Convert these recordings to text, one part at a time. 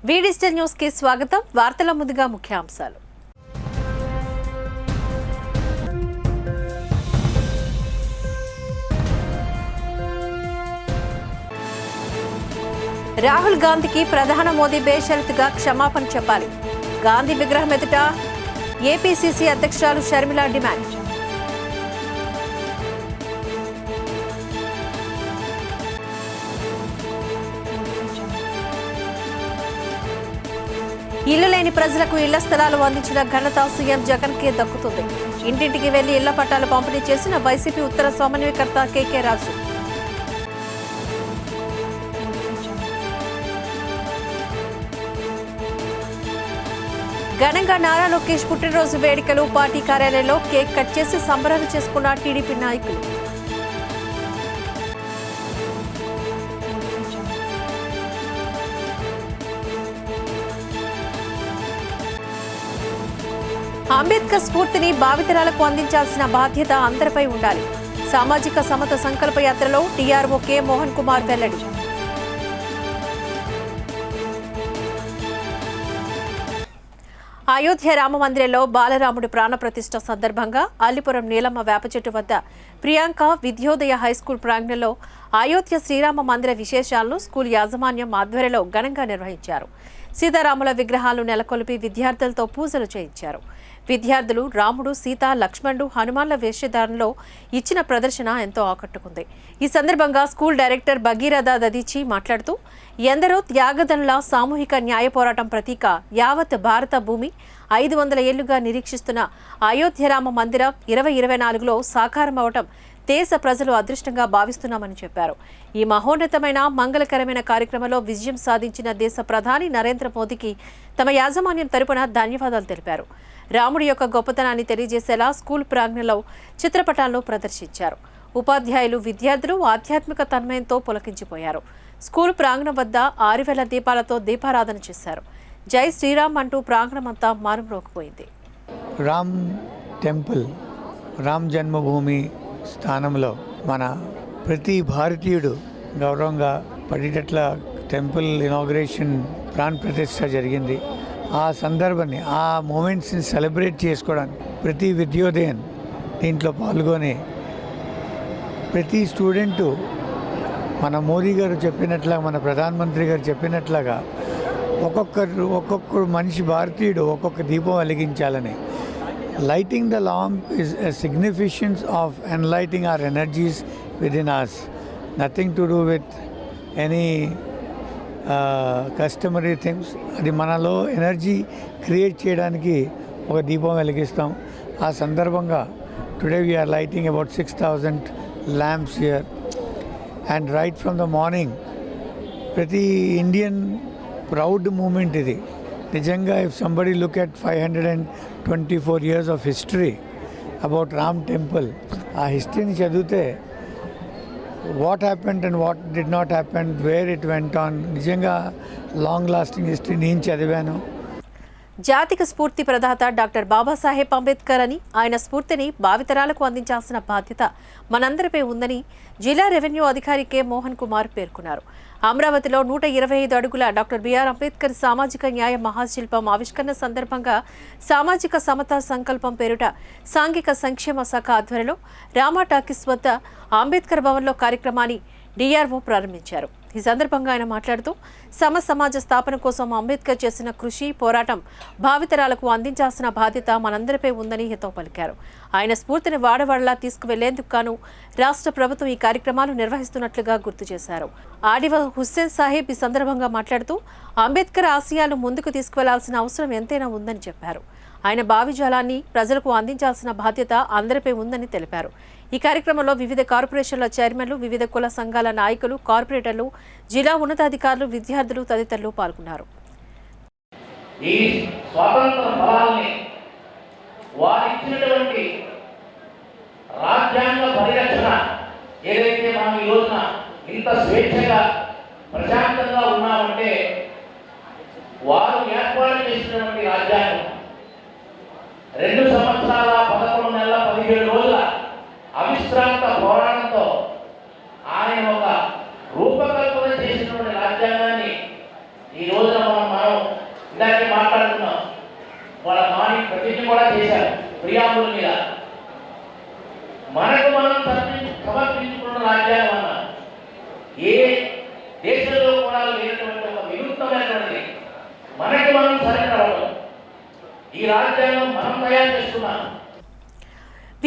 వి digital news కి స్వాగతం. వార్తల ముందుగా ముఖ్యాంశాలు. రాహుల్ గాంధీకి ప్రధాని మోదీ బేషరతుగా క్షమాపణ చెప్పాలి. గాంధీ విగ్రహం ఎదుట ఏపీసీసీ అధ్యక్షురాలు షర్మిల డిమాండ్. ఇల్లు లేని ప్రజలకు ఇళ్ల స్థలాలు అందించిన ఘనత సీఎం జగన్ కే దక్కుతుంది. ఇంటింటికి వెళ్లి ఇళ్ల పట్టాలు పంపిణీ చేసిన వైసీపీ ఉత్తర సమన్వయకర్త కేకే రాజు. ఘనంగా నారా లోకేష్ పుట్టినరోజు వేడుకలు. పార్టీ కార్యాలయంలో కేక్ కట్ చేసి సంబరాలు చేసుకున్న టీడీపీ నాయకులు. అంబేద్కర్ స్ఫూర్తిని భావితరాలకు అందించాల్సిన బాధ్యత అందరిపై ఉండాలి. సామాజిక సమత సంకల్ప యాత్రలో టీఆర్ఓ కె మోహన్ కుమార్ వెల్లడి. అయోధ్య రామ మందిరంలో బాలరాముడి ప్రాణప్రతిష్ఠ సందర్భంగా అల్లిపురం నీలమ్మ వేప చెట్టు వద్ద ప్రియాంక విద్యోదయ హైస్కూల్ ప్రాంగణంలో అయోధ్య శ్రీరామ మందిర విశేషాలను స్కూల్ యాజమాన్యం ఆధ్వర్యంలో ఘనంగా నిర్వహించారు. సీతారాముల విగ్రహాలను నెలకొల్పి విద్యార్థులతో పూజలు చేయించారు. విద్యార్థులు రాముడు, సీత, లక్ష్మణుడు, హనుమాన్ల వేషధారణలో ఇచ్చిన ప్రదర్శన ఎంతో ఆకట్టుకుంది. ఈ సందర్భంగా స్కూల్ డైరెక్టర్ భగీరథ దదీచి మాట్లాడుతూ, ఎందరో త్యాగదనుల సామూహిక న్యాయ పోరాటం ప్రతీక యావత్ భారత భూమి 500 ఏళ్లుగా నిరీక్షిస్తున్న అయోధ్యరామ మందిరం 2024లో సాకారమవటం దేశ ప్రజలు అదృష్టంగా భావిస్తున్నామని చెప్పారు. ఈ మహోన్నతమైన మంగళకరమైన కార్యక్రమంలో విజయం సాధించిన దేశ ప్రధాని నరేంద్ర మోదీకి తమ యాజమాన్యం తరపున ధన్యవాదాలు తెలిపారు. రాముడి యొక్క గొప్పతనాన్ని తెలియజేసేలా స్కూల్ ప్రాంగణంలో చిత్రపటాలను ప్రదర్శించారు. ఉపాధ్యాయులు, విద్యార్థులు ఆధ్యాత్మిక తన్మయంతో పులకించిపోయారు. స్కూల్ ప్రాంగణం వద్ద 6000 దీపాలతో దీపారాధన చేశారు. జై శ్రీరామ్ అంటూ ప్రాంగణమంతా మారుమ్రోగిపోయింది. రామ్ టెంపుల్, రామ్ జన్మభూమి స్థానంలో మన ప్రతి భారతీయుడు గౌరవంగా పడేటట్ల టెంపుల్ ఇనాగ్రేషన్ ప్రాణ ప్రతిష్ఠ జరిగింది. ఆ సందర్భాన్ని, ఆ మూమెంట్స్ని సెలబ్రేట్ చేసుకోవడానికి ప్రతి విద్యోదయం దీంట్లో పాల్గొని ప్రతి స్టూడెంటు మన మోదీ గారు చెప్పినట్లా, మన ప్రధానమంత్రి గారు చెప్పినట్లుగా ఒక్కొక్క మనిషి భారతీయుడు ఒక్కొక్క దీపం వెలిగించాలని. Lighting the lamp is a significance of enlightening our energies within us. Nothing to do with any customary things. అది మనలో ఎనర్జీ క్రియేట్ చేయడానికి ఒక దీపం వెలిగిస్తాం. ఆ సందర్భంగా today we are lighting about 6000 lamps here. And right from the morning, ప్రతి Indian proud moment ఇది. నిజంగా if somebody look at 524 years of history about Ram Temple, ఆ హిస్టరీని చదివితే what happened and what did not happened, where it went on, నిజంగా long lasting history నేను చదివాను. జాతిక స్ఫూర్తి ప్రదాత డాక్టర్ బాబాసాహెబ్ అంబేద్కర్ అని, ఆయన స్ఫూర్తిని భావితరాలకు అందించాల్సిన బాధ్యత మనందరిపై ఉందని జిల్లా రెవెన్యూ అధికారి కె మోహన్ కుమార్ పేర్కొన్నారు. అమరావతిలో 125 అడుగుల డాక్టర్ బిఆర్ అంబేద్కర్ సామాజిక న్యాయ మహాశిల్పం ఆవిష్కరణ సందర్భంగా సామాజిక సమతా సంకల్పం పేరుట సాంఘిక సంక్షేమ శాఖ ఆధ్వర్యంలో రామా టాకీస్ వద్ద అంబేద్కర్ భవన్లో కార్యక్రమాన్ని డిఆర్ఓ ప్రారంభించారు. ఈ సందర్భంగా ఆయన మాట్లాడుతూ, సమాజ స్థాపన కోసం అంబేద్కర్ చేసిన కృషి, పోరాటం భావితరాలకు అందించాల్సిన బాధ్యత మనందరిపై ఉందని హితవు పలికారు. ఆయన స్ఫూర్తిని వాడవాడలా తీసుకువెళ్లేందుకు గాను రాష్ట్ర ప్రభుత్వం ఈ కార్యక్రమాలు నిర్వహిస్తున్నట్లుగా గుర్తు చేశారు. ఆడివ హుస్సేన్ సాహెబ్ ఈ సందర్భంగా మాట్లాడుతూ, అంబేద్కర్ ఆశయాలు ముందుకు తీసుకువెళ్లాల్సిన అవసరం ఎంతైనా ఉందని చెప్పారు. ఆయన భావిజాలాన్ని ప్రజలకు అందించాల్సిన బాధ్యత అందరిపై ఉందని తెలిపారు. ఈ కార్యక్రమంలో వివిధ కార్పొరేషన్ల చైర్మన్లు, వివిధ కుల సంఘాల నాయకులు, కార్పొరేటర్లు, జిల్లా ఉన్నతాధికారులు, విద్యార్థులు తదితరులు పాల్గొన్నారు. ఈ స్వాతంత్ర ఫలాల్ని వారిచ్చినటువంటి రాజ్యాంగ పరిరక్షణ ఏదైతే మనం ఈ రోజున ఇంత స్వేచ్ఛగా ప్రశాంతంగా ఉన్నామంటే వారు ఏర్పాటు చేసినటువంటి రాజ్యాంగం 2 సంవత్సరాల 11 నెలల 17 రోజుల అవిశ్రాంత పోరాటంతో ఆయన ఒక రూపకల్పన చేసినటువంటి రాజ్యాంగాన్ని ఈ రోజున మనం ప్రియాంబుల్ మీద మనకు మనం సమర్పించుకున్న రాజ్యాంగం అన్న ఏ దేశంలో కూడా లేనటువంటి ఒక వినూత్నమైనటువంటి మనకి మనం సరెండర్ అవ్వడం, ఈ రాజ్యాంగం మనం తయారు చేసుకున్నాం.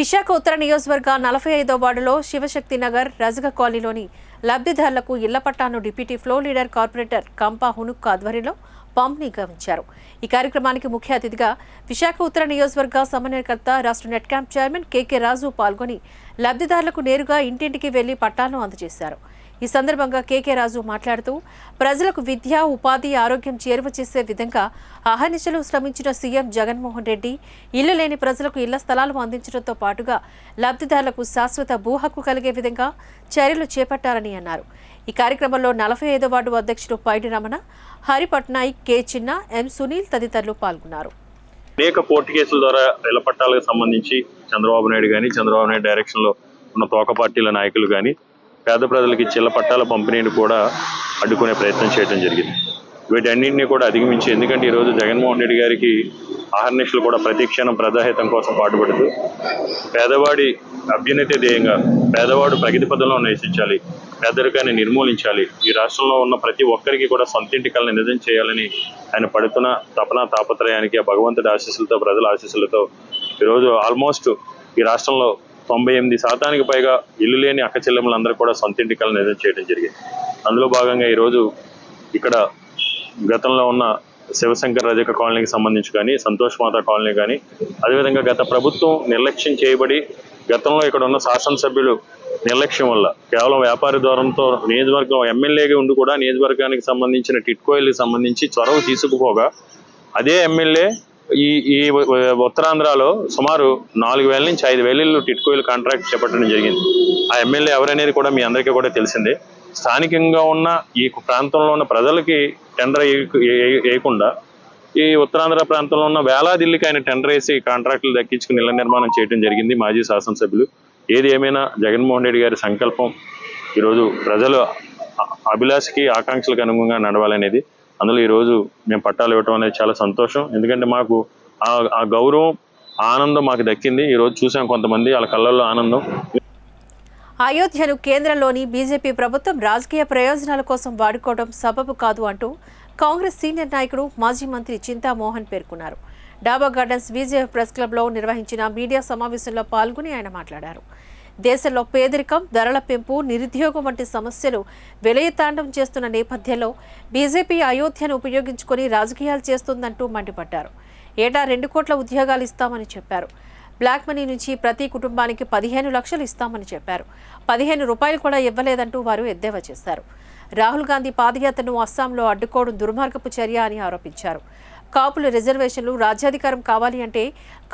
విశాఖ ఉత్తర నియోజకవర్గ 45వ వార్డులో శివశక్తి నగర్ రజగ కాలనీలోని లబ్ధిదారులకు ఇళ్ల పట్టాను డిప్యూటీ ఫ్లోర్ లీడర్ కార్పొరేటర్ కంపా హునుక్ ఆధ్వర్యంలో పంపిణీ గావించారు. ఈ కార్యక్రమానికి ముఖ్య అతిథిగా విశాఖ ఉత్తర నియోజకవర్గ సమన్వయకర్త రాష్ట్ర నెట్ క్యాంప్ చైర్మన్ కేకే రాజు పాల్గొని లబ్ధిదారులకు నేరుగా ఇంటింటికి వెళ్లి పట్టాలను అందజేశారు. ఈ సందర్భంగా కేకే రాజు మాట్లాడుతూ ప్రజలకు విద్య, ఉపాధి, ఆరోగ్యం చేరువ చేసే విధంగా అహర్నిశలు శ్రమించిన సీఎం జగన్మోహన్ రెడ్డి ఇల్లు లేని ప్రజలకు ఇళ్ల స్థలాలు అందించడంతో పాటుగా లబ్ధిదారులకు శాశ్వత భూ హక్కు కలిగే విధంగా చర్యలు చేపట్టారని అన్నారు. ఈ కార్యక్రమంలో 45వ వార్డు అధ్యక్షుడు పైడి రమణ, హరిపట్నాయక్, కె చిన్న, ఎం సునీల్ తదితరులు పాల్గొన్నారు. అనేక కోర్టు కేసుల ద్వారా ఇళ్ల పట్టాలకు సంబంధించి చంద్రబాబు నాయుడు కానీ, చంద్రబాబు నాయుడు డైరెక్షన్లో ఉన్న తోక పార్టీల నాయకులు కానీ పేద ప్రజలకి ఇళ్ల పట్టాల పంపిణీని కూడా అడ్డుకునే ప్రయత్నం చేయడం జరిగింది. వీటన్నింటినీ కూడా అధిగమించి, ఎందుకంటే ఈరోజు జగన్మోహన్ రెడ్డి గారికి అహర్నిశలు కూడా ప్రతిక్షణం ప్రజాహితం కోసం పాటుపడుతూ పేదవాడి అభ్యున్నతి ధ్యేయంగా పేదవాడు ప్రగతి పదంలో నివసించాలి, పేదరికాన్ని నిర్మూలించాలి, ఈ రాష్ట్రంలో ఉన్న ప్రతి ఒక్కరికి కూడా సొంత ఇంటి కలను నిజం చేయాలని ఆయన పడుతున్న తపన తాపత్రయానికి ఆ భగవంతుడి ఆశీస్సులతో, ప్రజల ఆశీస్సులతో ఈరోజు ఆల్మోస్ట్ ఈ రాష్ట్రంలో 98% పైగా ఇల్లు లేని అక్క చెల్లెమ్మలందరూ కూడా సొంత ఇంటి కలను నిజం చేయడం జరిగింది. అందులో భాగంగా ఈరోజు ఇక్కడ గతంలో ఉన్న శివశంకర్ రజక కాలనీకి సంబంధించి కానీ, సంతోష్ మాతా కాలనీ కానీ, అదేవిధంగా గత ప్రభుత్వం నిర్లక్ష్యం చేయబడి గతంలో ఇక్కడ ఉన్న శాసనసభ్యులు నిర్లక్ష్యం వల్ల కేవలం వ్యాపారి ద్వారంతో నియోజకవర్గం ఎమ్మెల్యేగా ఉండి కూడా నియోజకవర్గానికి సంబంధించిన టిట్కోయిల్కి సంబంధించి చొరవ తీసుకుపోగా అదే ఎమ్మెల్యే ఈ ఉత్తరాంధ్రలో సుమారు 4,000 నుంచి 5,000 ఇళ్ళు టిట్కోయిల్ కాంట్రాక్ట్ చేపట్టడం జరిగింది. ఆ ఎమ్మెల్యే ఎవరనేది కూడా మీ అందరికీ కూడా తెలిసిందే. స్థానికంగా ఉన్న ఈ ప్రాంతంలో ఉన్న ప్రజలకి టెండర్ వేయకుండా ఈ ఉత్తరాంధ్ర ప్రాంతంలో ఉన్న వేలాది ఇళ్ళకి ఆయన టెండర్ వేసి కాంట్రాక్టులు దక్కించుకుని ఇళ్ల నిర్మాణం చేయడం జరిగింది మాజీ శాసనసభ్యులు. ఏది ఏమైనా జగన్మోహన్ రెడ్డి గారి సంకల్పం ఈరోజు ప్రజల అభిలాషకి, ఆకాంక్షలకు అనుగుణంగా నడవాలనేది. అందులో ఈరోజు మేము పట్టాలు ఇవ్వటం అనేది చాలా సంతోషం. ఎందుకంటే మాకు ఆ గౌరవం, ఆనందం మాకు దక్కింది. ఈరోజు చూసాం కొంతమంది వాళ్ళ కళ్ళల్లో ఆనందం. అయోధ్యను కేంద్రంలోని బీజేపీ ప్రభుత్వం రాజకీయ ప్రయోజనాల కోసం వాడుకోవడం సబబు కాదు అంటూ కాంగ్రెస్ సీనియర్ నాయకుడు, మాజీ మంత్రి చింతామోహన్ పేర్కొన్నారు. డాబా గార్డెన్స్ బీజేపీ ప్రెస్ క్లబ్లో నిర్వహించిన మీడియా సమావేశంలో పాల్గొని ఆయన మాట్లాడారు. దేశంలో పేదరికం, ధరల పెంపు, నిరుద్యోగం వంటి సమస్యలు వెలయతాండం చేస్తున్న నేపథ్యంలో బీజేపీ అయోధ్యను ఉపయోగించుకొని రాజకీయాలు చేస్తుందంటూ మండిపడ్డారు. ఏటా 2 కోట్ల ఉద్యోగాలు ఇస్తామని చెప్పారు. బ్లాక్ మనీ నుంచి ప్రతి కుటుంబానికి 15 లక్షలు ఇస్తామని చెప్పారు. 15 రూపాయలు కూడా ఇవ్వలేదంటూ వారు ఎద్దేవా చేశారు. రాహుల్ గాంధీ పాదయాత్రను అస్సాంలో అడ్డుకోవడం దుర్మార్గపు చర్య అని ఆరోపించారు. కాపుల రిజర్వేషన్లు, రాజ్యాధికారం కావాలి అంటే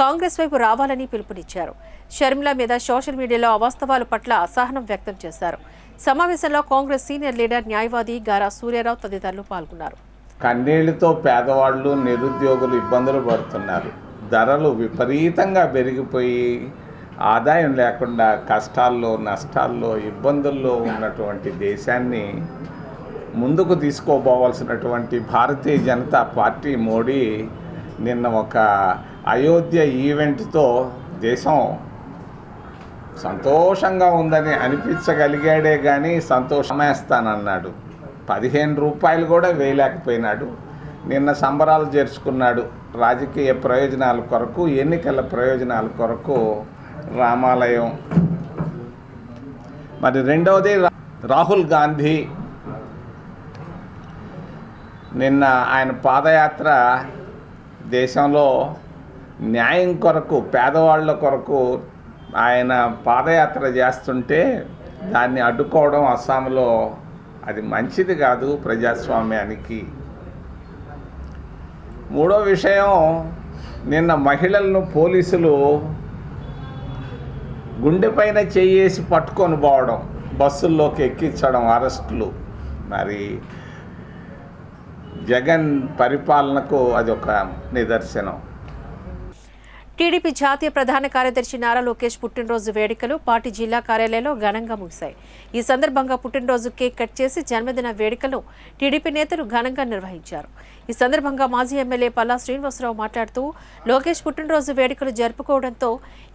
కాంగ్రెస్ వైపు రావాలని పిలుపునిచ్చారు. షర్మిల మీద సోషల్ మీడియాలో అవాస్తవాల పట్ల అసహనం వ్యక్తం చేశారు. సమావేశంలో కాంగ్రెస్ సీనియర్ లీడర్, న్యాయవాది గారా సూర్యారావు తదితరులు పాల్గొన్నారు. కన్నీళ్లతో పేదవాళ్ళు, నిరుద్యోగులు ఇబ్బందులు పడుతున్నారు. ధరలు విపరీతంగా పెరిగిపోయి ఆదాయం లేకుండా కష్టాల్లో, నష్టాల్లో, ఇబ్బందుల్లో ఉన్నటువంటి దేశాన్ని ముందుకు తీసుకోపోవాల్సినటువంటి భారతీయ జనతా పార్టీ మోడీ నిన్న ఒక అయోధ్య ఈవెంట్తో దేశం సంతోషంగా ఉందని అనిపించగలిగాడే కానీ సంతోషమేస్తానన్నాడు. 15 రూపాయలు కూడా వేయలేకపోయినాడు. నిన్న సంబరాలు జరుపుకున్నాడు. రాజకీయ ప్రయోజనాల కొరకు, ఎన్నికల ప్రయోజనాల కొరకు రామాలయం. మరి రెండవది రాహుల్ గాంధీ నిన్న ఆయన పాదయాత్ర దేశంలో న్యాయం కొరకు, పేదవాళ్ళ కొరకు ఆయన పాదయాత్ర చేస్తుంటే దాన్ని అడ్డుకోవడం అస్సాంలో అది మంచిది కాదు ప్రజాస్వామ్యానికి. మూడో విషయం, నిన్న మహిళలను పోలీసులు గుండెపైన చెయ్యేసి పట్టుకొని పోవడం, బస్సుల్లోకి ఎక్కించడం, అరెస్టులు. మరి జగన్ పరిపాలనకు అది ఒక నిదర్శనం. టీడీపీ జాతీయ ప్రధాన కార్యదర్శి నారా లోకేష్ పుట్టినరోజు వేడుకలు పార్టీ జిల్లా కార్యాలయంలో ఘనంగా ముగిశాయి. ఈ సందర్భంగా పుట్టినరోజు కేక్ కట్ చేసి జన్మదిన వేడుకలను టీడీపీ నేతలు ఘనంగా నిర్వహించారు. ఈ సందర్భంగా మాజీ ఎమ్మెల్యే పల్లా శ్రీనివాసరావు మాట్లాడుతూ లోకేష్ పుట్టినరోజు వేడుకలు జరుపుకోవడంతో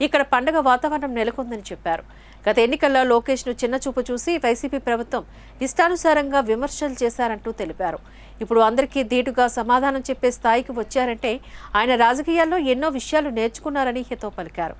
ఇక్కడ పండగ వాతావరణం నెలకొందని చెప్పారు. గత ఎన్నికల్లో లోకేష్ను చిన్నచూపు చూసి వైసీపీ ప్రభుత్వం ఇష్టానుసారంగా విమర్శలు చేశారంటూ తెలిపారు. ఇప్పుడు అందరికీ ధీటుగా సమాధానం చెప్పే స్థాయికి వచ్చారంటే ఆయన రాజకీయాల్లో ఎన్నో విషయాలు నేర్చుకున్నారని హితవు పలికారు.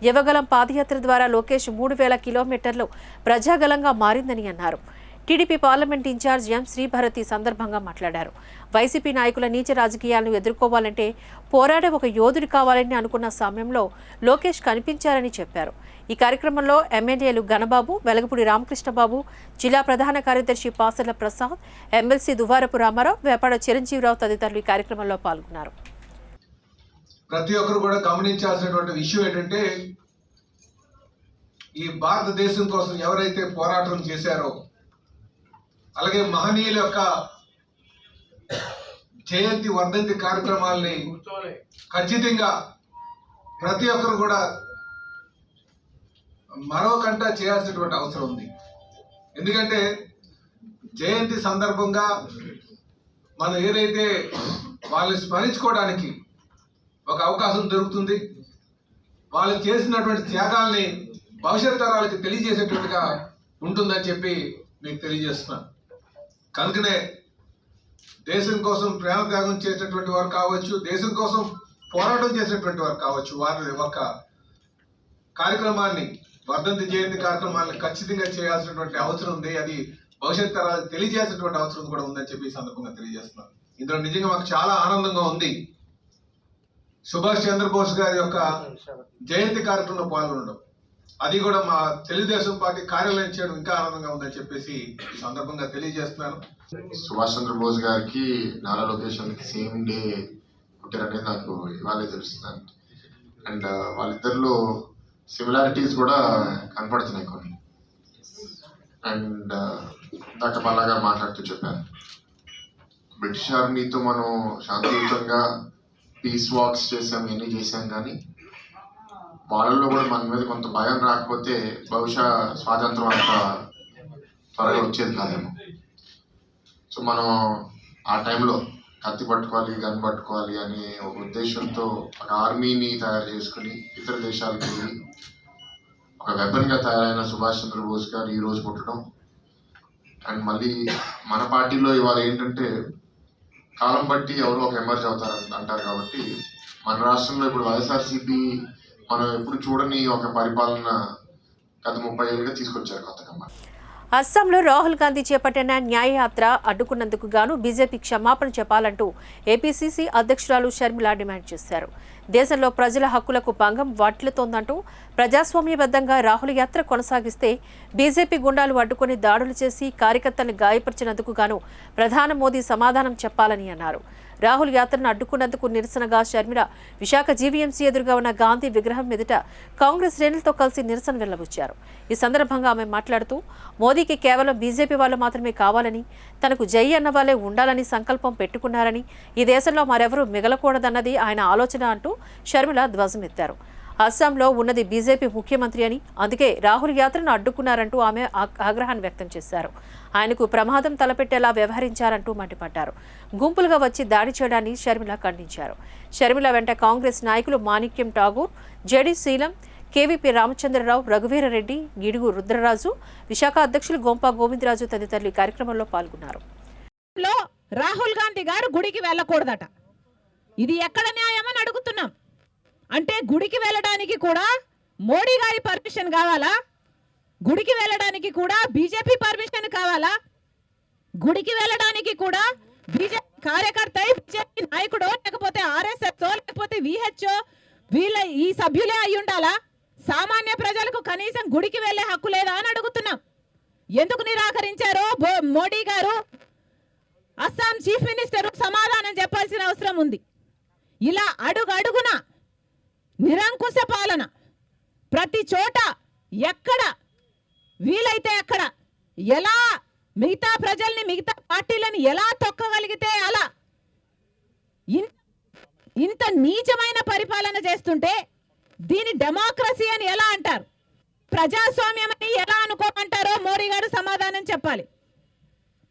యువగలం పాదయాత్ర ద్వారా లోకేష్ 3000 కిలోమీటర్లు ప్రజాగలంగా మారిందని అన్నారు. టీడీపీ పార్లమెంట్ ఇన్ఛార్జ్ ఎం శ్రీభారతి సందర్భంగా మాట్లాడారు. వైసీపీ నాయకుల నీచ రాజకీయాలను ఎదుర్కోవాలంటే పోరాడే ఒక యోధుడు కావాలని అనుకున్న సమయంలో లోకేష్ కనిపించారని చెప్పారు. ఈ కార్యక్రమంలో ఎమ్మెల్యేలు గణబాబు, వెలగపూడి రామకృష్ణబాబు, జిల్లా ప్రధాన కార్యదర్శి పాసర్ల ప్రసాద్, ఎమ్మెల్సీ దువారపు రామారావు, వేపాడ చిరంజీవిరావు తదితరులు ఈ కార్యక్రమంలో పాల్గొన్నారు. ప్రతి ఒక్కరు కూడా గమనించాల్సినటువంటి విషయం ఏంటంటే, ఈ భారతదేశం కోసం ఎవరైతే పోరాటం చేశారో, అలాగే మహనీయుల యొక్క జయంతి వర్ధంతి కార్యక్రమాల్ని ఖచ్చితంగా ప్రతి ఒక్కరు కూడా మరొకంట చేయాల్సినటువంటి అవసరం ఉంది. ఎందుకంటే జయంతి సందర్భంగా మనం ఏదైతే వాళ్ళని స్మరించుకోవడానికి ఒక అవకాశం దొరుకుతుంది. వాళ్ళు చేసినటువంటి త్యాగాల్ని భవిష్యత్ తరాలకి తెలియజేసేటట్టుగా ఉంటుందని చెప్పి మీకు తెలియజేస్తున్నాను. కనుకనే దేశం కోసం ప్రేమ త్యాగం చేసినటువంటి వారు కావచ్చు, దేశం కోసం పోరాటం చేసినటువంటి వారు కావచ్చు, వారి ఒక కార్యక్రమాన్ని, వర్ధంతి జయంతి కార్యక్రమాన్ని ఖచ్చితంగా చేయాల్సినటువంటి అవసరం ఉంది. అది భవిష్యత్ తరాలకు తెలియజేయాల్సినటువంటి అవసరం కూడా ఉందని చెప్పి ఈ సందర్భంగా తెలియజేస్తున్నాను. ఇందులో నిజంగా మాకు చాలా ఆనందంగా ఉంది. సుభాష్ చంద్రబోస్ గారి యొక్క జయంతి కార్యక్రమంలో పాల్గొనడం, అది కూడా మా తెలుగుదేశం పార్టీ కార్యాలయం చేయడం ఇంకా ఆనందంగా ఉందని చెప్పేసి ఈ సందర్భంగా తెలియజేస్తున్నాను. సుభాష్ చంద్రబోస్ గారికి నారా లోకేష్ సేమ్ డే పుట్టారనేది నాకు ఇవాళే తెలుస్తుంది. అండ్ వాళ్ళిద్దరిలో సిమిలారిటీస్ కూడా కనపడుతున్నాయి కొన్ని. అండ్ ఇందాక బాలాగా మాట్లాడుతూ చెప్పాను, బ్రిటిష్ ఆర్మీతో మనం శాంతియుతంగా పీస్ వాక్స్ చేసాం, ఇవన్నీ చేసాం, కానీ వాళ్ళల్లో కూడా మన మీద కొంత భయం రాకపోతే బహుశా స్వాతంత్రం అంత త్వరగా వచ్చేది కాదేమో. సో మనం ఆ టైంలో కత్తి పట్టుకోవాలి, గన్ పట్టుకోవాలి అనే ఒక ఉద్దేశంతో ఒక ఆర్మీని తయారు చేసుకుని ఇతర దేశాలకు వెళ్ళి ఒక వెపన్గా తయారైన సుభాష్ చంద్రబోస్ గారు ఈ రోజు పుట్టడం, అండ్ మళ్ళీ మన పార్టీలో ఇవాళ ఏంటంటే కాలం బట్టి ఎవరో ఒక ఎమర్జ్ అవుతారు అంటారు. కాబట్టి మన రాష్ట్రంలో ఇప్పుడు వైఎస్ఆర్సీపీ మనం ఎప్పుడు చూడని ఒక పరిపాలన గత 30 ఏళ్ళుగా తీసుకొచ్చారు కొత్తగా. అస్సాంలో రాహుల్ గాంధీ చేపట్టిన న్యాయయాత్ర అడ్డుకున్నందుకు గాను బీజేపీ క్షమాపణ చెప్పాలంటూ ఏపీసీసీ అధ్యక్షురాలు షర్మిల డిమాండ్ చేశారు. దేశంలో ప్రజల హక్కులకు భంగం వాటిల్లుతోందంటూ ప్రజాస్వామ్యబద్ధంగా రాహుల్ యాత్ర కొనసాగిస్తే బీజేపీ గుండాలు అడ్డుకుని దాడులు చేసి కార్యకర్తలను గాయపరిచినందుకు గాను ప్రధాని మోదీ సమాధానం చెప్పాలని అన్నారు. రాహుల్ యాత్రను అడ్డుకున్నందుకు నిరసనగా షర్మిల విశాఖ జీవీఎంసీ ఎదురుగా ఉన్న గాంధీ విగ్రహం ఎదుట కాంగ్రెస్ శ్రేణులతో కలిసి నిరసన వెళ్లబుచ్చారు. ఈ సందర్భంగా ఆమె మాట్లాడుతూ మోదీకి కేవలం బీజేపీ వాళ్ళు మాత్రమే కావాలని, తనకు జై అన్న వాళ్ళే ఉండాలని సంకల్పం పెట్టుకున్నారని, ఈ దేశంలో మరెవరూ మిగలకూడదన్నది ఆయన ఆలోచన అంటూ షర్మిల ధ్వజమెత్తారు. అస్సాంలో ఉన్నది బీజేపీ ముఖ్యమంత్రి అని, అందుకే రాహుల్ యాత్రను అడ్డుకున్నారంటూ ఆమె ఆగ్రహాన్ని వ్యక్తం చేశారు. ఆయనకు ప్రమాదం తలపెట్టేలా వ్యవహరించారంటూ మండిపడ్డారు. గుంపులుగా వచ్చి దాడి చేయడాన్ని షర్మిల ఖండించారు. షర్మిల వెంట కాంగ్రెస్ నాయకులు మాణిక్యం ఠాగూర్, జెడి శీలం, కేవీపీ రామచంద్రరావు, రఘువీరరెడ్డి, గిడుగు రుద్రరాజు, విశాఖ అధ్యక్షులు గోంపా గోవిందరాజు తదితరులు ఈ కార్యక్రమంలో పాల్గొన్నారు. రాహుల్ గాంధీ గారు గుడికి వెళ్ళకూడదట, ఇది ఎక్కడ న్యాయమని అడుగుతున్నాం. అంటే గుడికి వెళ్ళడానికి కూడా మోడీ గారి పర్మిషన్ కావాలా? గుడికి వెళ్ళడానికి కూడా బీజేపీ పర్మిషన్ కావాలా? గుడికి వెళ్ళడానికి కూడా బీజేపీ కార్యకర్త, బీజేపీ నాయకుడో, లేకపోతే ఆర్ఎస్ఎస్ లేకపోతే విహెచ్ఓ వీళ్ళ ఈ సభ్యులే అయి ఉండాలా? సామాన్య ప్రజలకు కనీసం గుడికి వెళ్లే హక్కు లేదా అని అడుగుతున్నాం. ఎందుకు నిరాకరించారో మోడీ గారు, అస్సాం చీఫ్ మినిస్టర్ సమాధానం చెప్పాల్సిన అవసరం ఉంది. ఇలా అడుగున నిరంకుశ పాలన, ప్రతి చోట ఎక్కడ వీలైతే అక్కడ ఎలా మిగతా ప్రజల్ని, మిగతా పార్టీలను ఎలా తొక్కగలిగితే అలా ఇంత నీచమైన పరిపాలన చేస్తుంటే దీని డెమోక్రసీ అని ఎలా అంటారు? ప్రజాస్వామ్యం అని ఎలా అనుకోమంటారో మోడీ గారు సమాధానం చెప్పాలి.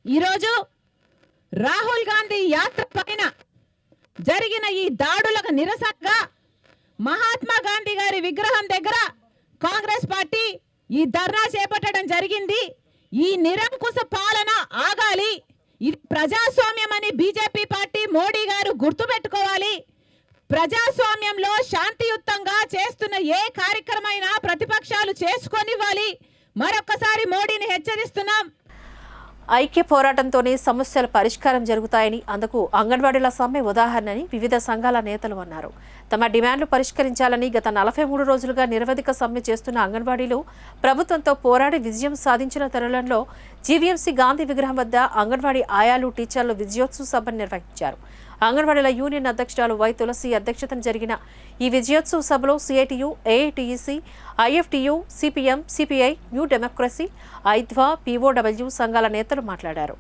ఈరోజు రాహుల్ గాంధీ యాత్ర పైన జరిగిన ఈ దాడులకు నిరసనగా మహాత్మా గాంధీ గారి విగ్రహం దగ్గర కాంగ్రెస్ పార్టీ ఈ ధర్నా చేపట్టడం జరిగింది. ఈ నిరంకుశ పాలన ఆగాలి, ఇది ప్రజాస్వామ్యం అని బీజేపీ పార్టీ మోడీ గారు గుర్తుపెట్టుకోవాలి. ప్రజాస్వామ్యంలో శాంతియుతంగా చేస్తున్న ఏ కార్యక్రమైనా ప్రతిపక్షాలు చేసుకొనివ్వాలి. మరొకసారి మోడీని హెచ్చరిస్తున్నాం. ఐక్య పోరాటంతోనే సమస్యల పరిష్కారం జరుగుతాయని, అందుకు అంగన్వాడీల సమ్మె ఉదాహరణని వివిధ సంఘాల నేతలు అన్నారు. తమ డిమాండ్లు పరిష్కరించాలని గత 43 రోజులుగా నిరవధిక సమ్మె చేస్తున్న అంగన్వాడీలు ప్రభుత్వంతో పోరాడి విజయం సాధించిన తరుణంలో జీవీఎంసీ గాంధీ విగ్రహం వద్ద అంగన్వాడీ ఆయాలు, టీచర్లు విజయోత్సవ సభను నిర్వహించారు. అంగన్వాడీల యూనియన్ అధ్యక్షురాలు వై తులసి అధ్యక్షతన జరిగిన ఈ విజయోత్సవ సభలో సిఐటియు, ఏఐటియుసి, ఐఎఫ్టియు, సిపిఎం, సిపిఐ, న్యూ డెమోక్రసీ, ఐద్వా, పీఓడబ్ల్యూ సంఘాల నేతలు మాట్లాడారు.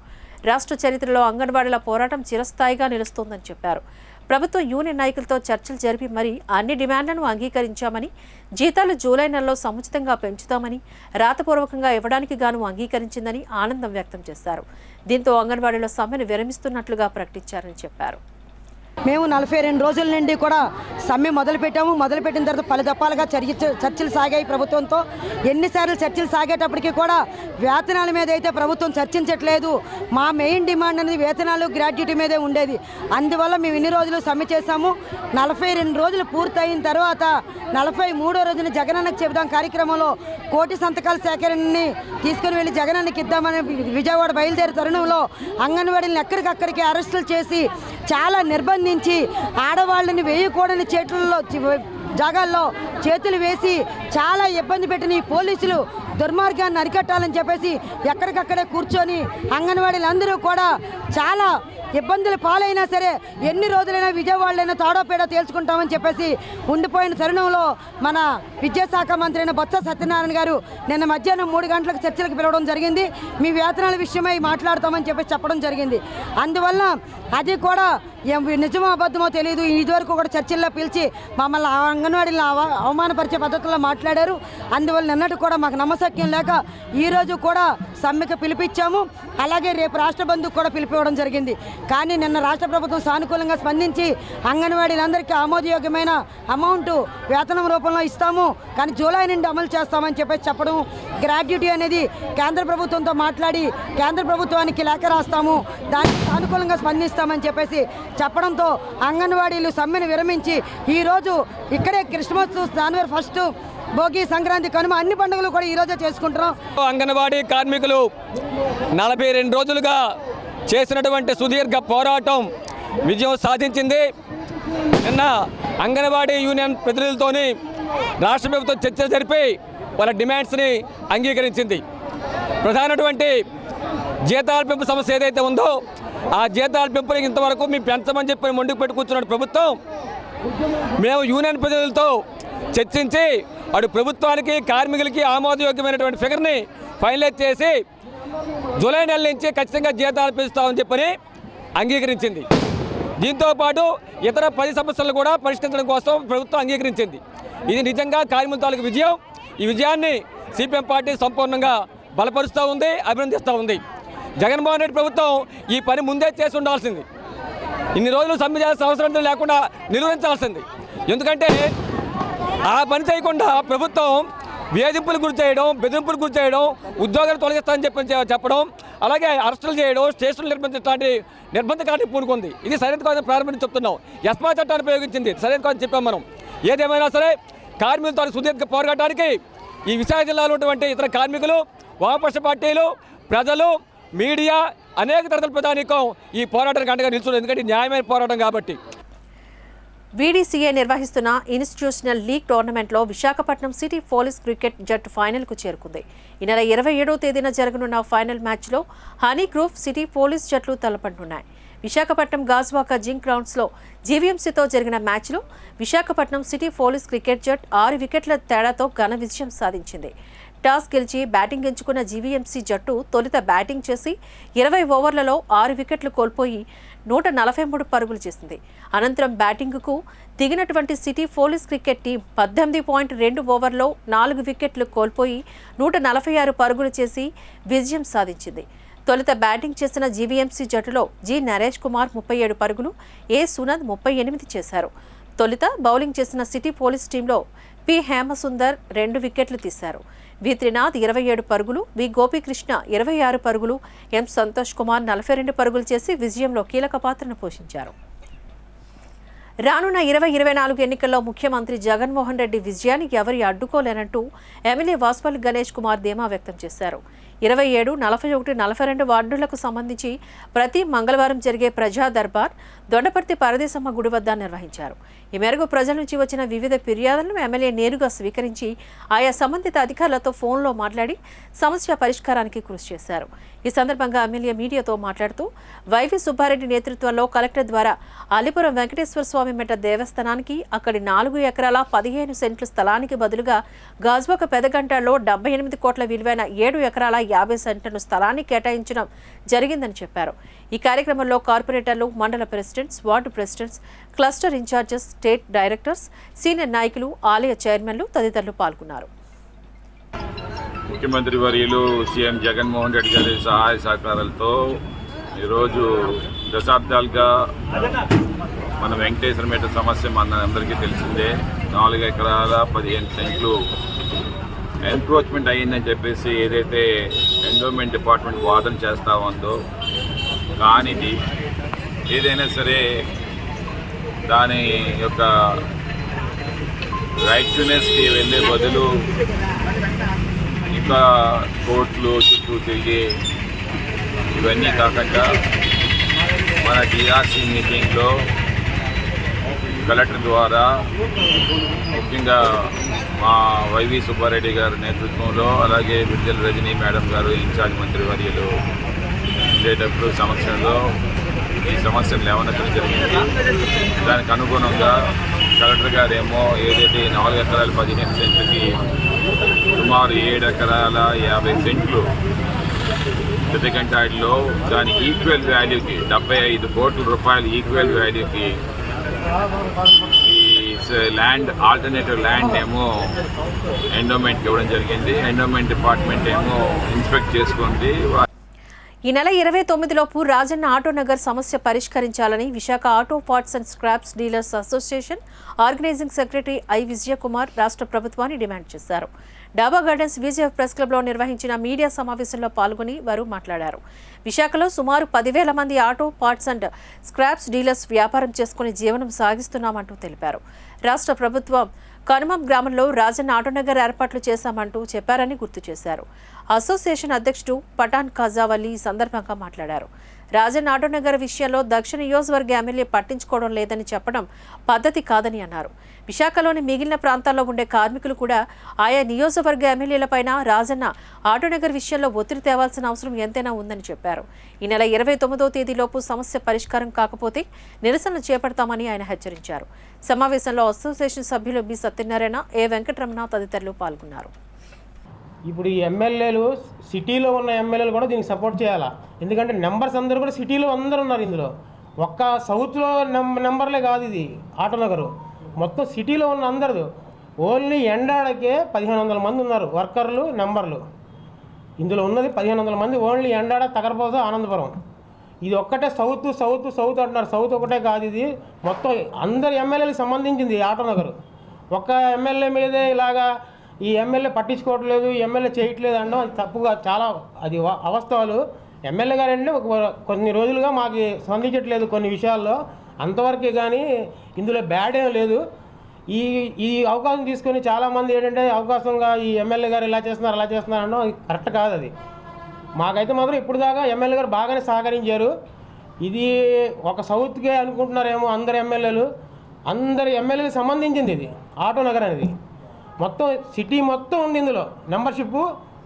రాష్ట్ర చరిత్రలో అంగన్వాడీల పోరాటం చిరస్థాయిగా నిలుస్తోందని చెప్పారు. ప్రభుత్వ యూనియన్ నాయకులతో చర్చలు జరిపి మరీ అన్ని డిమాండ్లను అంగీకరించామని, జీతాలు జూలై నెలలో సముచితంగా పెంచుతామని రాతపూర్వకంగా ఇవ్వడానికి గాను అంగీకరించిందని ఆనందం వ్యక్తం చేశారు. దీంతో అంగన్వాడీల సమ్మెను విరమిస్తున్నట్లుగా ప్రకటించారని చెప్పారు. మేము 42 రోజుల నుండి కూడా సమ్మె మొదలుపెట్టాము. మొదలుపెట్టిన తర్వాత పలు దఫాలుగా చర్చలు సాగాయి ప్రభుత్వంతో. ఎన్నిసార్లు చర్చలు సాగేటప్పటికీ కూడా వేతనాల మీద అయితే ప్రభుత్వం చర్చించట్లేదు. మా మెయిన్ డిమాండ్ అనేది వేతనాలు, గ్రాడ్యుటీ మీదే ఉండేది. అందువల్ల మేము ఇన్ని రోజులు సమ్మె చేశాము. 42 రోజులు పూర్తయిన తర్వాత 43వ రోజున జగనన్నకు చెబుదాం కార్యక్రమంలో 1 కోటి సంతకాల సేకరణని తీసుకుని వెళ్ళి జగనన్నకి ఇద్దామని విజయవాడ బయలుదేరే తరుణంలో అంగన్వాడీలను ఎక్కడికక్కడికి అరెస్టులు చేసి చాలా నిర్బంధించి ఆడవాళ్ళని వేయకూడని జాగాల్లో చేతులు వేసి చాలా ఇబ్బంది పెట్టిన ఈ పోలీసులు దుర్మార్గాన్ని అరికట్టాలని చెప్పేసి ఎక్కడికక్కడే కూర్చొని అంగన్వాడీలందరూ కూడా చాలా ఇబ్బందులు పాలైనా సరే ఎన్ని రోజులైనా విజయవాడలైనా తాడోపేడో తేల్చుకుంటామని చెప్పేసి ఉండిపోయిన తరుణంలో మన విద్యాశాఖ మంత్రి అయిన బొత్స సత్యనారాయణ గారు నిన్న మధ్యాహ్నం 3 గంటలకు చర్చలకు పిలవడం జరిగింది. మీ వేతనాల విషయమై మాట్లాడతామని చెప్పేసి చెప్పడం జరిగింది. అందువల్ల అది కూడా నిజమో అబద్ధమో తెలియదు. ఇదివరకు కూడా చర్చల్లో పిలిచి మమ్మల్ని అంగన్వాడీలను అవమానపరిచే పద్ధతుల్లో మాట్లాడారు. అందువల్ల నిన్నటి కూడా మాకు నమ్మశక్యం లేక ఈరోజు కూడా సమ్మెకు పిలిపించాము. అలాగే రేపు రాష్ట్ర బంధుకు కూడా పిలిపివ్వడం జరిగింది. కానీ నిన్న రాష్ట్ర ప్రభుత్వం సానుకూలంగా స్పందించి అంగన్వాడీలందరికీ ఆమోదయోగ్యమైన అమౌంట్ వేతనం రూపంలో ఇస్తాము, కానీ జూలై నుండి అమలు చేస్తామని చెప్పేసి చెప్పడం, గ్రాడ్యుటీ అనేది కేంద్ర ప్రభుత్వంతో మాట్లాడి కేంద్ర ప్రభుత్వానికి లేఖ రాస్తాము, దానికి సానుకూలంగా స్పందిస్తామని చెప్పేసి చెప్పడంతో అంగన్వాడీలు సమ్మెను విరమించి ఈరోజు ఇక్కడే క్రిస్మస్, జనవరి 1 భోగి, సంక్రాంతి, కనుమ అన్ని పండుగలు కూడా ఈరోజే చేసుకుంటున్నాం. అంగన్వాడీ కార్మికులు 42 రోజులుగా చేసినటువంటి సుదీర్ఘ పోరాటం విజయం సాధించింది. నిన్న అంగన్వాడీ యూనియన్ ప్రతినిధులతోని రాష్ట్ర ప్రభుత్వం చర్చలు జరిపి వాళ్ళ డిమాండ్స్ని అంగీకరించింది. ప్రధానటువంటి జీతాల పెంపు సమస్య ఏదైతే ఉందో ఆ జీతాల పెంపుని ఇంతవరకు మేము పెంచమని చెప్పి మొండికి పెట్టి కూర్చున్న ప్రభుత్వం, మేము యూనియన్ ప్రతినిధులతో చర్చించి అటు ప్రభుత్వానికి, కార్మికులకి ఆమోదయోగ్యమైనటువంటి ఫిగర్ని ఫైనలైజ్ చేసి జూలై నెల నుంచి ఖచ్చితంగా జీతాలు పెంచుతామని చెప్పని అంగీకరించింది. దీంతోపాటు ఇతర 10 సమస్యలు కూడా పరిష్కరించడం కోసం ప్రభుత్వం అంగీకరించింది. ఇది నిజంగా కార్మికుల తాలూకు విజయం. ఈ విజయాన్ని సిపిఎం పార్టీ సంపూర్ణంగా బలపరుస్తూ ఉంది, అభినందిస్తూ ఉంది. జగన్మోహన్ రెడ్డి ప్రభుత్వం ఈ పని ముందే చేసి ఉండాల్సింది. ఇన్ని రోజులు సమ్మె చేయాల్సిన అవసరం లేకుండా నిర్వహించాల్సింది. ఎందుకంటే ఆ పని చేయకుండా ప్రభుత్వం వేధింపులు గురి చేయడం, బెదిరింపులు గురి చేయడం, ఉద్యోగాలు తొలగిస్తామని చెప్పడం, అలాగే అరెస్టులు చేయడం, స్టేషన్లు నిర్బంధించడానికి నిర్బంధకాన్ని పూనుకుంది. ఇది సరైన కాదని ప్రారంభించి చెప్తున్నాం. ఎస్మా చట్టాన్ని ఉపయోగించింది, సరైన కాదని చెప్పాం మనం. ఏదేమైనా సరే కార్మికులతో సుదీర్ఘ పోరాటానికి ఈ విశాఖ జిల్లాలో ఉన్నటువంటి ఇతర కార్మికులు, వామపక్ష పార్టీలు, ప్రజలు, మీడియా, అనేక తరగతుల ప్రధానికం ఈ పోరాటానికి అండగా నిలుచున్నారు. ఎందుకంటే న్యాయమైన పోరాటం కాబట్టి. వీడీసీఏ నిర్వహిస్తున్న ఇన్స్టిట్యూషనల్ లీగ్ టోర్నమెంట్లో విశాఖపట్నం సిటీ పోలీస్ క్రికెట్ జట్టు ఫైనల్కు చేరుకుంది. ఈ నెల 27వ తేదీన జరగనున్న ఫైనల్ మ్యాచ్లో హనీ గ్రూప్, సిటీ పోలీస్ జట్లు తలపడనున్నాయి. విశాఖపట్నం గాజువాక జింక్ గ్రౌండ్స్లో జీవీఎంసీతో జరిగిన మ్యాచ్లో విశాఖపట్నం సిటీ పోలీస్ క్రికెట్ జట్ 6 వికెట్ల తేడాతో ఘన విజయం సాధించింది. టాస్ గెలిచి బ్యాటింగ్ ఎంచుకున్న జీవీఎంసీ జట్టు తొలుత బ్యాటింగ్ చేసి 20 ఓవర్లలో 6 వికెట్లు కోల్పోయి 143 పరుగులు చేసింది. అనంతరం బ్యాటింగ్కు దిగినటువంటి సిటీ పోలీస్ క్రికెట్ టీం 18.2 ఓవర్లో 4 వికెట్లు కోల్పోయి 146 పరుగులు చేసి విజయం సాధించింది. తొలుత బ్యాటింగ్ చేసిన జీవీఎంసీ జట్టులో జి నరేష్ కుమార్ 37 పరుగులు, ఏ సునంద్ 38 చేశారు. తొలుత బౌలింగ్ చేసిన సిటీ పోలీస్ టీంలో పి హేమసుందర్ 2 వికెట్లు తీశారు. వి త్రినాథ్ 27 పరుగులు, వి గోపీకృష్ణ 26 పరుగులు, ఎం సంతోష్ కుమార్ 42 పరుగులు చేసి విజయంలో కీలక పాత్రను పోషించారు. రానున్న 2024 ఎన్నికల్లో ముఖ్యమంత్రి జగన్మోహన్ రెడ్డి విజయాన్ని ఎవరి అడ్డుకోలేనంటూ ఎమ్మెల్యే వాసుపల్లి గణేష్ కుమార్ ధీమా వ్యక్తం చేశారు. 27, 41, 42 వార్డులకు సంబంధించి ప్రతి మంగళవారం జరిగే ప్రజా దర్బార్ దొండపర్తి పరదేశమ్మ గుడి వద్ద నిర్వహించారు. ఈ మేరకు ప్రజల నుంచి వచ్చిన వివిధ ఫిర్యాదులను ఎమ్మెల్యే నేరుగా స్వీకరించి ఆయా సంబంధిత అధికారులతో ఫోన్లో మాట్లాడి సమస్య పరిష్కారానికి కృషి చేశారు. ఈ సందర్భంగా ఎమ్మెల్యే మీడియాతో మాట్లాడుతూ వైవి సుబ్బారెడ్డి నేతృత్వంలో కలెక్టర్ ద్వారా అలిపురం వెంకటేశ్వర స్వామి మెట్ట దేవస్థానానికి అక్కడి 4 ఎకరాల 15 సెంట్ల స్థలానికి బదులుగా గాజువాక పెదగంటలో 78 కోట్ల విలువైన 7 ఎకరాల 50 సెంట్ల స్థలాన్ని కేటాయించడం జరిగిందని చెప్పారు. ఈ కార్యక్రమంలో కార్పొరేటర్లు, మండల presidents, ward presidents, cluster in-charges, state directors, senior నాయకులు, ఆలయ చైర్మన్లు తదితరులు పాల్గొన్నారు. ముఖ్యమంత్రి వర్యులు సీఎం జగన్మోహన్ రెడ్డి గారి సహాయ సహకారాలతో ఈరోజు దశాబ్దాలుగా మన వెంకటేశ్వర మెట్ట సమస్య మన అందరికీ తెలిసిందే. 4 ఎకరాల 15 సెంట్లు ఎన్క్రోచ్మెంట్ అయ్యిందని చెప్పేసి ఏదైతే ఎండోమెంట్ డిపార్ట్మెంట్ వాదన చేస్తూ ఉందో కానిది ఏదైనా సరే దాని యొక్క రైట్ఫుల్నెస్కి వెళ్ళే బదులు ఇంకా కోర్టులు చుట్టూ తిరిగి ఇవన్నీ కాకుండా మన టీఆర్సీ మీటింగ్లో కలెక్టర్ ద్వారా ముఖ్యంగా మా వైవి సుబ్బారెడ్డి గారి నేతృత్వంలో అలాగే విడుదల రజనీ మేడం గారు ఇన్ఛార్జ్ మంత్రి వర్యులు ఉండేటప్పుడు సమక్షంలో ఈ సమస్యను లేవనెత్తడం జరిగింది. దానికి అనుగుణంగా కలెక్టర్ గారేమో ఏదైతే 4 ఎకరాల 15 సెంట్లకి సుమారు 7 ఎకరాల 50 సెంట్లు పెద్దగంటాడిలో దాని ఈక్వల్ వాల్యూకి 75 కోట్ల రూపాయల ఈక్వల్ వాల్యూకి ఈ ల్యాండ్ ఆల్టర్నేటివ్ ల్యాండ్ ఏమో ఎండోమెంట్కి ఇవ్వడం జరిగింది. ఎండోమెంట్ డిపార్ట్మెంట్ ఏమో ఇన్స్పెక్ట్ చేసుకుంది. ఈ నెల 29లోపు రాజన్న ఆటోనగర్ సమస్య పరిష్కరించాలని Visakha auto parts and scraps dealers association organizing secretary I Vijayakumar రాష్ట్ర ప్రభుత్వాన్ని డిమాండ్ చేశారు. డాబా గార్డెన్స్ విజయఫ్ ప్రెస్ క్లబ్లో నిర్వహించిన మీడియా సమావేశంలో పాల్గొని వారు మాట్లాడారు. విశాఖలో సుమారు 10,000 మంది auto parts and scraps dealers వ్యాపారం చేసుకుని జీవనం సాగిస్తున్నామంటూ తెలిపారు. రాష్ట్ర ప్రభుత్వం కనుమం గ్రామంలో రాజన్న ఆటోనగర్ ఏర్పాట్లు చేశామంటూ చెప్పారని గుర్తు చేశారు. అసోసియేషన్ అధ్యక్షుడు పఠాన్ ఖాజావల్లి ఈ సందర్భంగా మాట్లాడారు. రాజన్న ఆటోనగర్ విషయంలో దక్షిణ నియోజకవర్గ ఎమ్మెల్యే పట్టించుకోవడం లేదని చెప్పడం పద్ధతి కాదని అన్నారు. విశాఖలోని మిగిలిన ప్రాంతాల్లో ఉండే కార్మికులు కూడా ఆయా నియోజకవర్గ ఎమ్మెల్యేలపైన రాజన్న ఆటోనగర్ విషయంలో ఒత్తిడి తేవాల్సిన అవసరం ఎంతైనా ఉందని చెప్పారు. ఈ నెల 29వ తేదీలోపు సమస్య పరిష్కారం కాకపోతే నిరసనలు చేపడతామని ఆయన హెచ్చరించారు. సమావేశంలో అసోసియేషన్ సభ్యులు బి సత్యనారాయణ, ఏ వెంకటరమణ తదితరులు పాల్గొన్నారు. ఇప్పుడు ఈ ఎమ్మెల్యేలు సిటీలో ఉన్న ఎమ్మెల్యేలు కూడా దీనికి సపోర్ట్ చేయాలా, ఎందుకంటే నెంబర్స్ అందరూ కూడా సిటీలో అందరూ ఉన్నారు. ఇందులో ఒక్క సౌత్లో నెంబర్లే కాదు, ఇది ఆటోనగరు మొత్తం సిటీలో ఉన్న అందరూ. ఓన్లీ ఎండాడకే 1,500 మంది ఉన్నారు వర్కర్లు నెంబర్లు. ఇందులో ఉన్నది 1,500 మంది ఓన్లీ ఎండాడ, తగరపోస, ఆనందపురం. ఇది ఒక్కటే సౌత్ సౌత్ సౌత్ అంటున్నారు. సౌత్ ఒకటే కాదు, ఇది మొత్తం అందరు ఎమ్మెల్యేలకు సంబంధించింది ఆటోనగరు. ఒక్క ఎమ్మెల్యే మీదే ఇలాగా ఈ ఎమ్మెల్యే పట్టించుకోవట్లేదు, ఈ ఎమ్మెల్యే చేయట్లేదు అనడం అది తప్పుగా, చాలా అది అవాస్తవాలు. ఎమ్మెల్యే గారు అంటే కొన్ని రోజులుగా మాకు స్పందించట్లేదు కొన్ని విషయాల్లో, అంతవరకే కానీ ఇందులో బ్యాడ్ ఏం లేదు. ఈ అవకాశం తీసుకొని చాలామంది ఏంటంటే అవకాశంగా ఈ ఎమ్మెల్యే గారు ఇలా చేస్తున్నారు అలా చేస్తున్నారు అనడం అది కరెక్ట్ కాదు. అది మాకైతే మాత్రం ఇప్పుడు దాకా ఎమ్మెల్యే గారు బాగానే సహకరించారు. ఇది ఒక సౌత్కే అనుకుంటున్నారేమో అందరు ఎమ్మెల్యేలు, అందరు ఎమ్మెల్యేలకు సంబంధించింది ఇది ఆటోనగర్ అనేది. మొత్తం సిటీ మొత్తం ఉంది ఇందులో. మెంబర్షిప్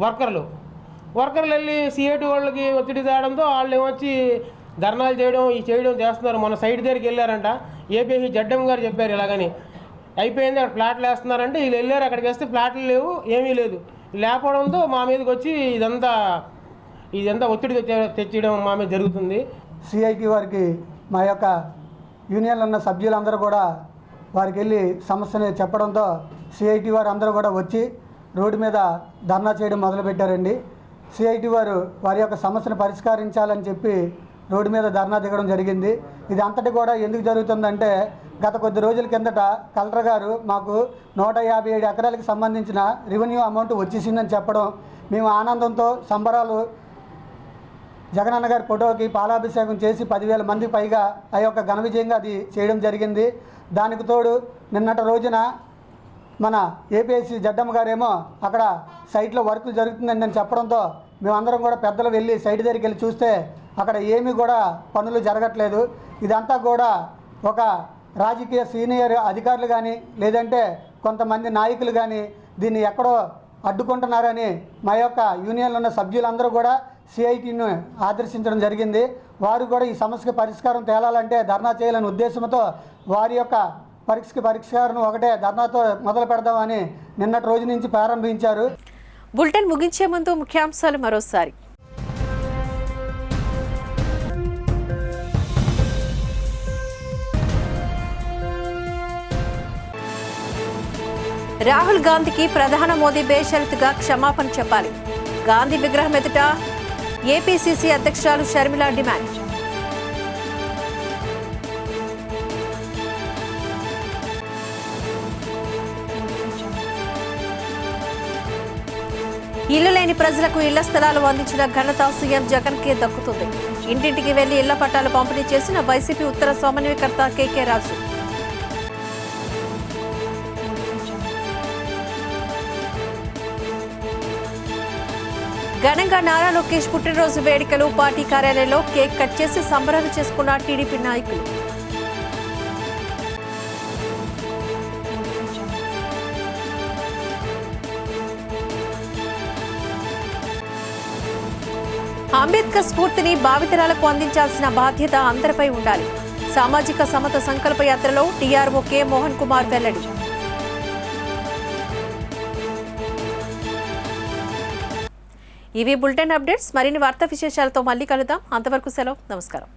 వర్కర్లు వెళ్ళి సిఐటి వాళ్ళకి ఒత్తిడి తేయడంతో వాళ్ళు ఏమొచ్చి ధర్నాలు చేయడం చేస్తున్నారు. మన సైట్ దగ్గరికి వెళ్ళారంట, ఏపీఐ జడ్ఎం గారు చెప్పారు ఇలాగని. అయిపోయింది, అక్కడ ఫ్లాట్లు వేస్తున్నారంటే వీళ్ళు వెళ్ళారు, అక్కడికి వేస్తే ఫ్లాట్లు లేవు, ఏమీ లేదు. లేకపోవడంతో మా మీదకి వచ్చి ఇదంతా ఒత్తిడి తెచ్చడం మా మీద జరుగుతుంది. సిఐటి వారికి మా యొక్క యూనియన్లో ఉన్న సభ్యులందరూ కూడా వారికి వెళ్ళి సమస్యని చెప్పడంతో సిఐటి వారు అందరూ కూడా వచ్చి రోడ్డు మీద ధర్నా చేయడం మొదలుపెట్టారండి. సిఐటి వారు వారి యొక్క సమస్యను పరిష్కరించాలని చెప్పి రోడ్డు మీద ధర్నా దిగడం జరిగింది. ఇది అంతటి కూడా ఎందుకు జరుగుతుందంటే గత కొద్ది రోజుల కిందట కలెక్టర్ గారు మాకు 157 ఎకరాలకు సంబంధించిన రెవెన్యూ అమౌంట్ వచ్చేసిందని చెప్పడం, మేము ఆనందంతో సంబరాలు జగనన్న గారి ఫోటోకి పాలాభిషేకం చేసి 10,000 మంది పైగా ఆ యొక్క ఘన విజయంగా అది చేయడం జరిగింది. దానికి తోడు నిన్నటి రోజున మన ఏపీఎస్సీ జడ్డమ్మ గారేమో అక్కడ సైట్లో వర్కులు జరుగుతుందని నేను చెప్పడంతో మేమందరం కూడా పెద్దలు వెళ్ళి సైట్ దగ్గరికి వెళ్ళి చూస్తే అక్కడ ఏమీ కూడా పనులు జరగట్లేదు. ఇదంతా కూడా ఒక రాజకీయ సీనియర్ అధికారులు కానీ లేదంటే కొంతమంది నాయకులు కానీ దీన్ని ఎక్కడో అడ్డుకుంటున్నారని మా యొక్క యూనియన్లో ఉన్న సభ్యులందరూ కూడా సిఐటిను ఆదర్శించడం జరిగింది. వారు కూడా ఈ సమస్యకి పరిష్కారం తేలాలంటే ధర్నా చేయాలనే ఉద్దేశంతో వారి యొక్క పరిష్కారం ఒకటే ధర్నాతో మొదలు పెడదామని నిన్నటి రోజు నుంచి ప్రారంభించారు. బులెటిన్ ముగించే ముందు ముఖ్యాంశాలు మరోసారి. రాహుల్ గాంధీకి ప్రధాని మోదీ బేషరతుగా క్షమాపణ చెప్పాలి. గాంధీ విగ్రహం ఎదుట ఏపీసీసీ అధ్యక్షురాలు షర్మిల డిమాండ్. ఇల్లు లేని ప్రజలకు ఇళ్ల స్థలాలు అందించిన ఘనత సీఎం జగన్కే దక్కుతుంది. ఇంటింటికి వెళ్లి ఇళ్ల పట్టాలు పంపిణీ చేసిన వైసీపీ ఉత్తర సమన్వయకర్త కేకే రాజు. ఘనంగా నారా లోకేష్ పుట్టినరోజు వేడుకలు, పార్టీ కార్యాలయంలో కేక్ కట్ చేసి సంబరాలు చేసుకున్న టీడీపీ నాయకులు. అంబేద్కర్ స్ఫూర్తిని భావితరాలకు అందించాల్సిన బాధ్యత అందరిపై ఉండాలి. సామాజిక సమత సంకల్ప యాత్రలో టీఆర్ఓ కె మోహన్ కుమార్ వెల్లడి. ఇవి బులెటిన్ అప్డేట్స్. మరిన్ని వార్తా విశేషాలతో మళ్ళీ కలుద్దాం. అంతవరకు సెలవు. నమస్కారం.